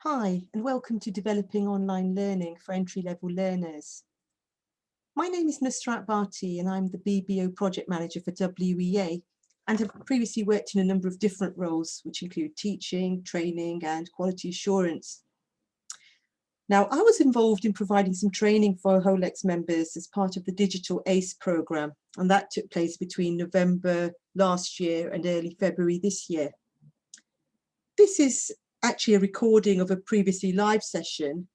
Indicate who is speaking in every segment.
Speaker 1: Hi, and welcome to Developing Online Learning for Entry-Level Learners. My name is Nusrat Bhatti, and I'm the BBO Project Manager for WEA, and have previously worked in a number of different roles, which include teaching, training, and quality assurance. Now, I was involved in providing some training for HOLEX members as part of the Digital ACE programme, and that took place between November last year and early February this year. This is actually a recording of a previously live session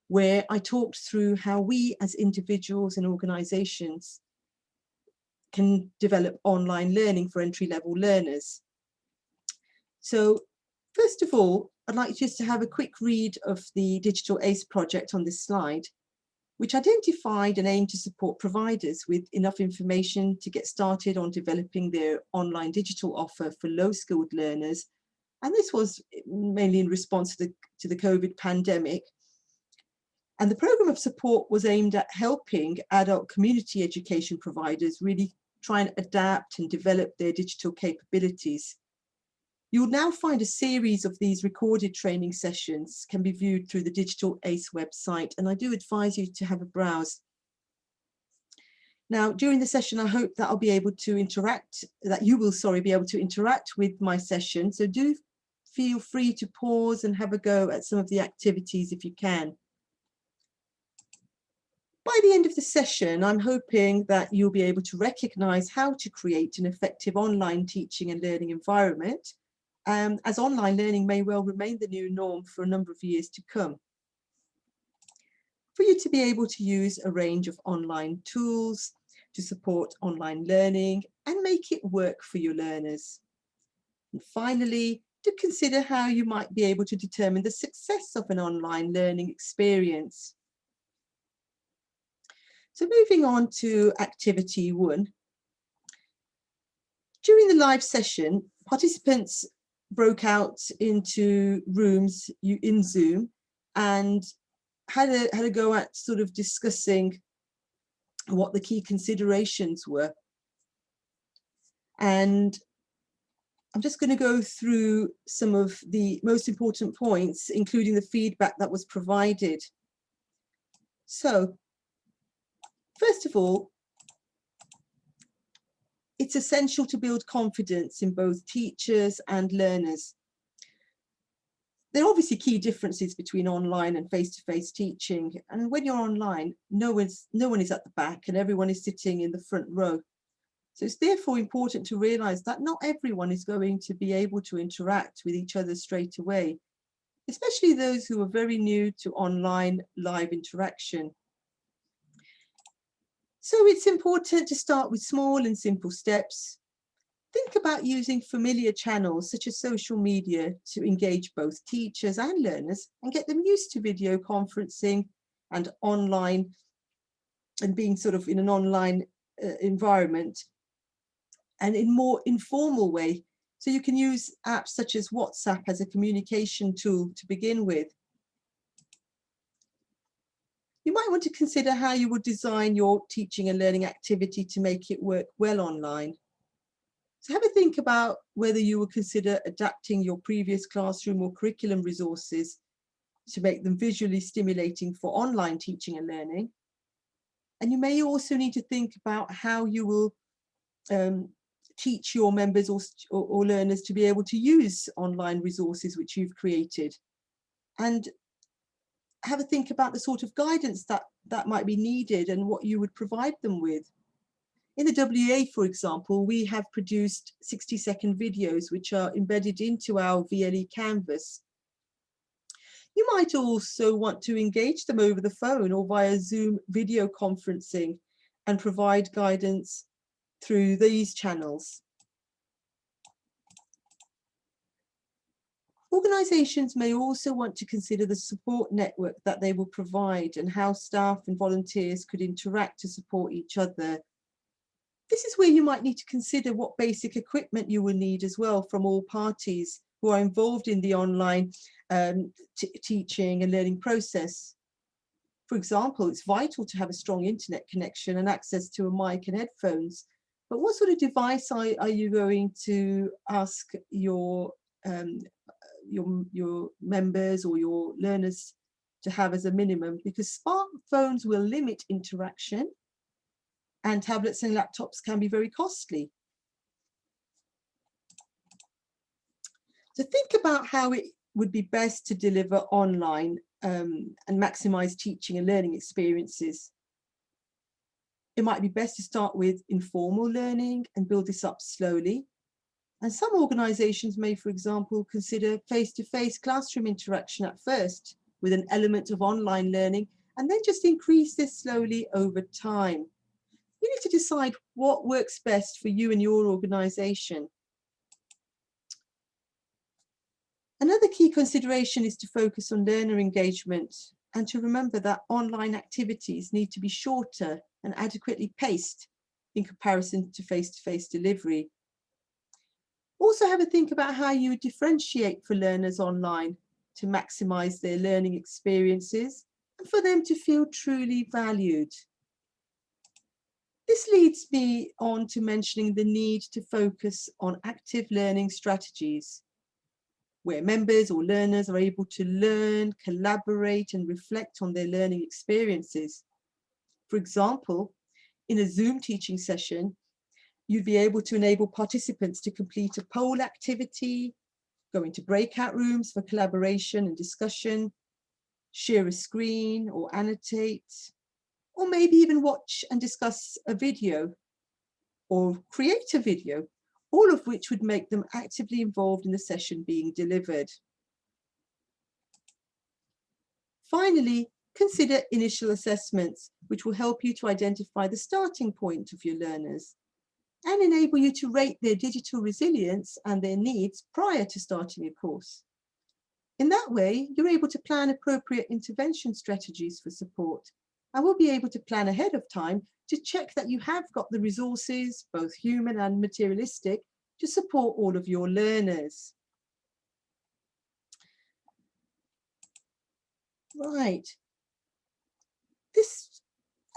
Speaker 1: where I talked through how we as individuals and organisations can develop online learning for entry-level learners. So first of all, I'd like just to have a quick read of the Digital ACE project on this slide, which identified and aimed to support providers with enough information to get started on developing their online digital offer for low-skilled learners. And this was mainly in response to the COVID pandemic. And the programme of support was aimed at helping adult community education providers really try and adapt and develop their digital capabilities. You'll now find a series of these recorded training sessions can be viewed through the Digital ACE website, and I do advise you to have a browse. Now, during the session, I hope that I'll be able to interact, that you will, be able to interact with my session. So do feel free to pause and have a go at some of the activities if you can. By the end of the session, I'm hoping that you'll be able to recognise how to create an effective online teaching and learning environment, as online learning may well remain the new norm for a number of years to come. For you to be able to use a range of online tools to support online learning and make it work for your learners. And finally, to consider how you might be able to determine the success of an online learning experience. So moving on to activity 1. During the live session, participants broke out into rooms in Zoom and had a go at sort of discussing what the key considerations were. And I'm just going to go through some of the most important points, including the feedback that was provided. So, first of all, it's essential to build confidence in both teachers and learners. There are obviously key differences between online and face-to-face teaching, and when you're online, no one is at the back and everyone is sitting in the front row. So it's therefore important to realise that not everyone is going to be able to interact with each other straight away, especially those who are very new to online live interaction. So it's important to start with small and simple steps. Think about using familiar channels such as social media to engage both teachers and learners and get them used to video conferencing and online and being sort of in an online environment and in more informal way. So you can use apps such as WhatsApp as a communication tool to begin with. You might want to consider how you would design your teaching and learning activity to make it work well online. So have a think about whether you will consider adapting your previous classroom or curriculum resources to make them visually stimulating for online teaching and learning. And you may also need to think about how you will teach your members or learners to be able to use online resources which you've created. And have a think about the sort of guidance that might be needed and what you would provide them with. In the WA, for example, we have produced 60-second videos which are embedded into our VLE canvas. You might also want to engage them over the phone or via Zoom video conferencing and provide guidance through these channels. Organisations may also want to consider the support network that they will provide and how staff and volunteers could interact to support each other. This is where you might need to consider what basic equipment you will need as well from all parties who are involved in the online teaching and learning process. For example, it's vital to have a strong internet connection and access to a mic and headphones. But what sort of device are you going to ask your your members or your learners to have as a minimum, because smartphones will limit interaction and tablets and laptops can be very costly. So think about how it would be best to deliver online and maximize teaching and learning experiences. It might be best to start with informal learning and build this up slowly. And some organizations may, for example, consider face-to-face classroom interaction at first with an element of online learning, and then just increase this slowly over time. You need to decide what works best for you and your organization. Another key consideration is to focus on learner engagement and to remember that online activities need to be shorter and adequately paced in comparison to face-to-face delivery. Also have a think about how you differentiate for learners online to maximize their learning experiences and for them to feel truly valued. This leads me on to mentioning the need to focus on active learning strategies, where members or learners are able to learn, collaborate, and reflect on their learning experiences. For example, in a Zoom teaching session, you'd be able to enable participants to complete a poll activity, go into breakout rooms for collaboration and discussion, share a screen or annotate, or maybe even watch and discuss a video or create a video, all of which would make them actively involved in the session being delivered. Finally, consider initial assessments, which will help you to identify the starting point of your learners and enable you to rate their digital resilience and their needs prior to starting a course. In that way, you're able to plan appropriate intervention strategies for support, and will be able to plan ahead of time to check that you have got the resources, both human and materialistic, to support all of your learners. Right.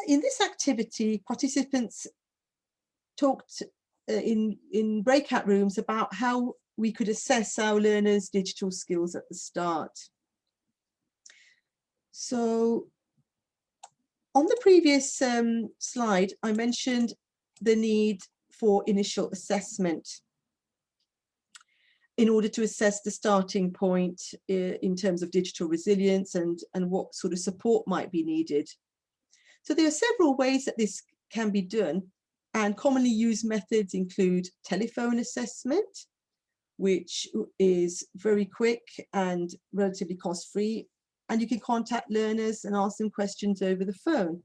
Speaker 1: In this activity, participants talked in breakout rooms about how we could assess our learners' digital skills at the start. So on the previous slide, I mentioned the need for initial assessment in order to assess the starting point in terms of digital resilience and what sort of support might be needed. So there are several ways that this can be done, and commonly used methods include telephone assessment, which is very quick and relatively cost-free, and you can contact learners and ask them questions over the phone.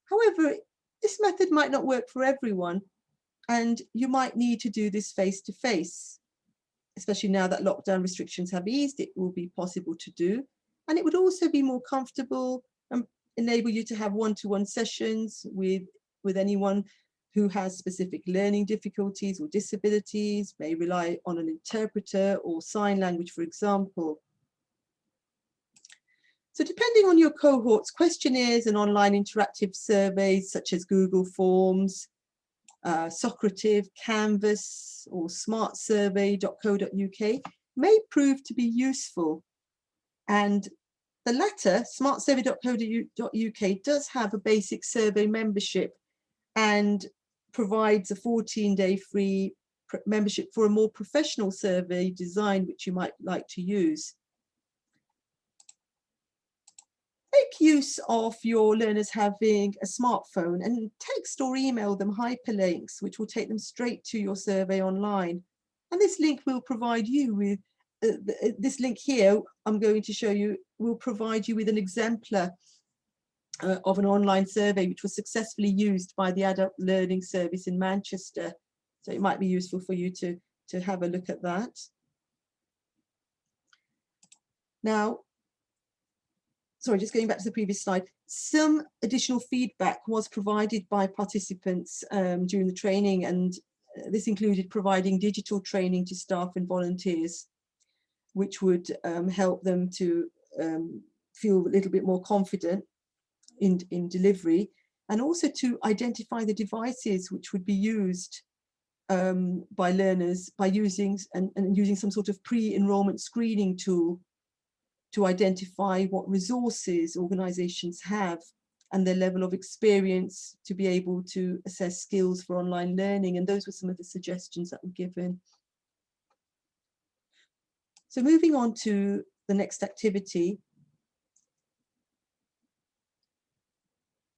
Speaker 1: However, this method might not work for everyone, and you might need to do this face-to-face. Especially now that lockdown restrictions have eased, it will be possible to do, and it would also be more comfortable and enable you to have one-to-one sessions with anyone who has specific learning difficulties or disabilities, may rely on an interpreter or sign language, for example. So depending on your cohorts, questionnaires and online interactive surveys such as Google Forms, Socrative, Canvas, or smartsurvey.co.uk may prove to be useful. And the latter, smartsurvey.co.uk, does have a basic survey membership and provides a 14-day free membership for a more professional survey design, which you might like to use. Make use of your learners having a smartphone and text or email them hyperlinks, which will take them straight to your survey online. And this link will provide you with, this link here I'm going to show you, will provide you with an exemplar of an online survey which was successfully used by the Adult Learning Service in Manchester. So it might be useful for you to have a look at that. Now, sorry, just going back to the previous slide, some additional feedback was provided by participants during the training, and this included providing digital training to staff and volunteers, which would help them to feel a little bit more confident in delivery, and also to identify the devices which would be used by learners by using using some sort of pre-enrollment screening tool to identify what resources organizations have and their level of experience to be able to assess skills for online learning. And those were some of the suggestions that were given. So moving on to the next activity.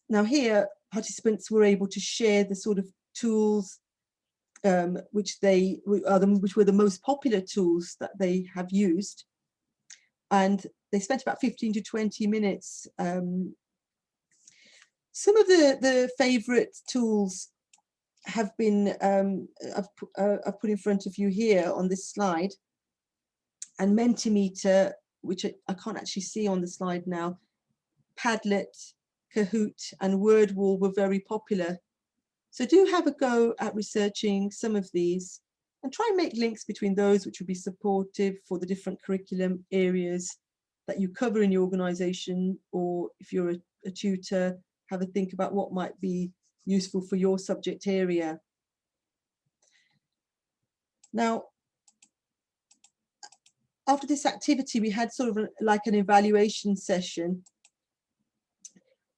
Speaker 1: Now here, participants were able to share the sort of tools which were the most popular tools that they have used. And they spent about 15 to 20 minutes. Some of the favorite tools have been, I've put in front of you here on this slide. And Mentimeter, which I can't actually see on the slide now, Padlet, Kahoot, and WordWall were very popular. So do have a go at researching some of these and try and make links between those which would be supportive for the different curriculum areas that you cover in your organization, or if you're a tutor, have a think about what might be useful for your subject area. Now, after this activity, we had sort of like an evaluation session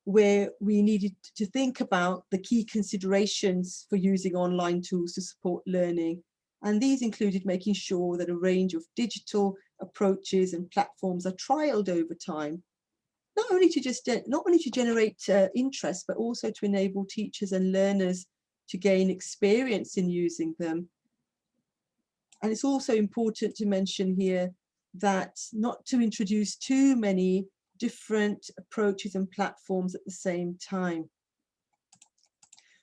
Speaker 1: where we needed to think about the key considerations for using online tools to support learning. And these included making sure that a range of digital approaches and platforms are trialed over time, not only to generate interest, but also to enable teachers and learners to gain experience in using them. And it's also important to mention here that not to introduce too many different approaches and platforms at the same time.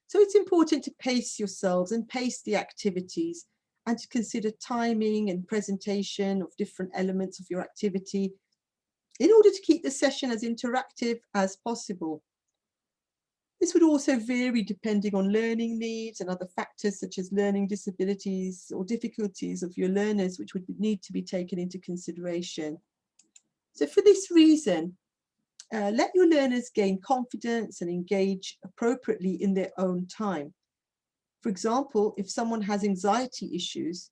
Speaker 1: So it's important to pace yourselves and pace the activities, and to consider timing and presentation of different elements of your activity in order to keep the session as interactive as possible. This would also vary depending on learning needs and other factors such as learning disabilities or difficulties of your learners, which would need to be taken into consideration. So for this reason, let your learners gain confidence and engage appropriately in their own time. For example, if someone has anxiety issues,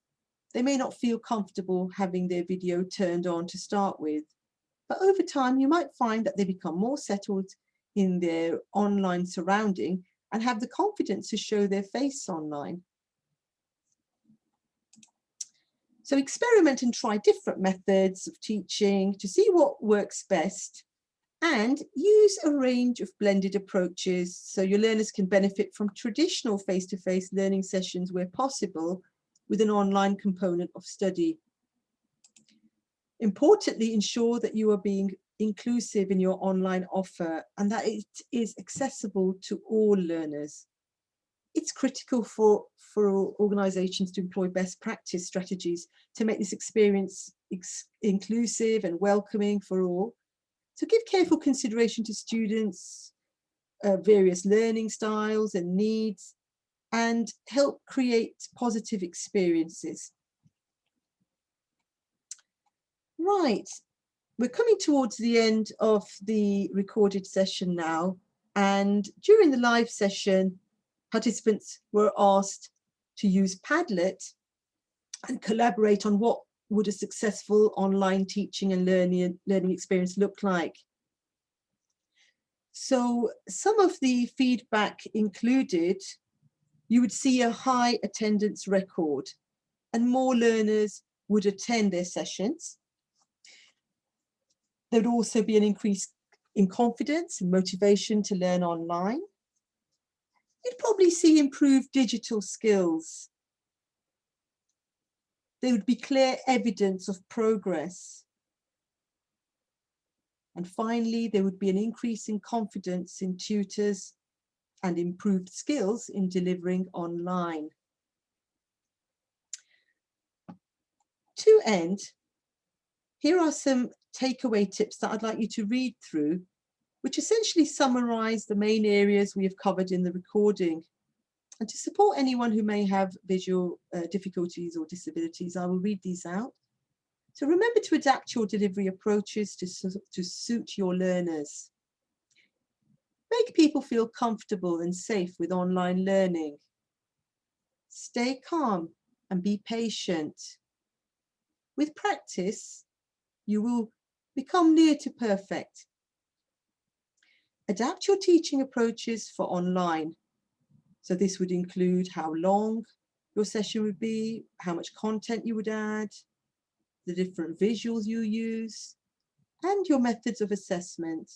Speaker 1: they may not feel comfortable having their video turned on to start with. But over time, you might find that they become more settled in their online surrounding and have the confidence to show their face online. So experiment and try different methods of teaching to see what works best, and use a range of blended approaches so your learners can benefit from traditional face-to-face learning sessions where possible, with an online component of study. Importantly, ensure that you are being inclusive in your online offer and that it is accessible to all learners. It's critical for organizations to employ best practice strategies to make this experience inclusive and welcoming for all. So give careful consideration to students' various learning styles and needs, and help create positive experiences. Right, we're coming towards the end of the recorded session now, and during the live session, participants were asked to use Padlet and collaborate on what would a successful online teaching and learning experience look like. So some of the feedback included, you would see a high attendance record and more learners would attend their sessions. There would also be an increase in confidence and motivation to learn online. You'd probably see improved digital skills. There would be clear evidence of progress. And finally, there would be an increase in confidence in tutors and improved skills in delivering online. To end, here are some takeaway tips that I'd like you to read through, which essentially summarize the main areas we have covered in the recording. And to support anyone who may have visual difficulties or disabilities, I will read these out. So remember to adapt your delivery approaches to suit your learners. Make people feel comfortable and safe with online learning. Stay calm and be patient. With practice, you will become near to perfect. Adapt your teaching approaches for online. So this would include how long your session would be, how much content you would add, the different visuals you use, and your methods of assessment.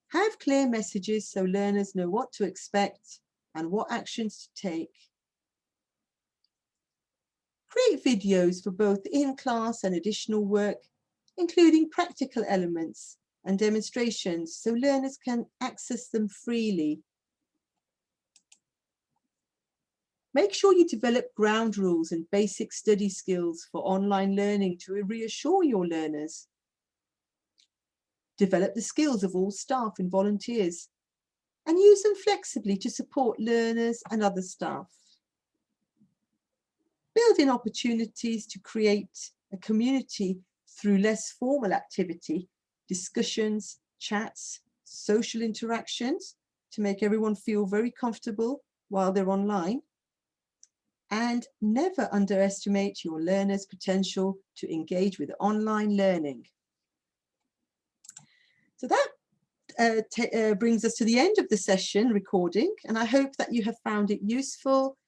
Speaker 1: Have clear messages so learners know what to expect and what actions to take. Create videos for both in-class and additional work, including practical elements and demonstrations so learners can access them freely. Make sure you develop ground rules and basic study skills for online learning to reassure your learners. Develop the skills of all staff and volunteers and use them flexibly to support learners and other staff. Build in opportunities to create a community through less formal activity, discussions, chats, social interactions to make everyone feel very comfortable while they're online. And never underestimate your learners' potential to engage with online learning. So that brings us to the end of the session recording, and I hope that you have found it useful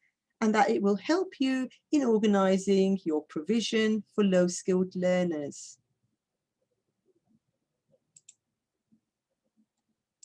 Speaker 1: and that it will help you in organising your provision for low-skilled learners.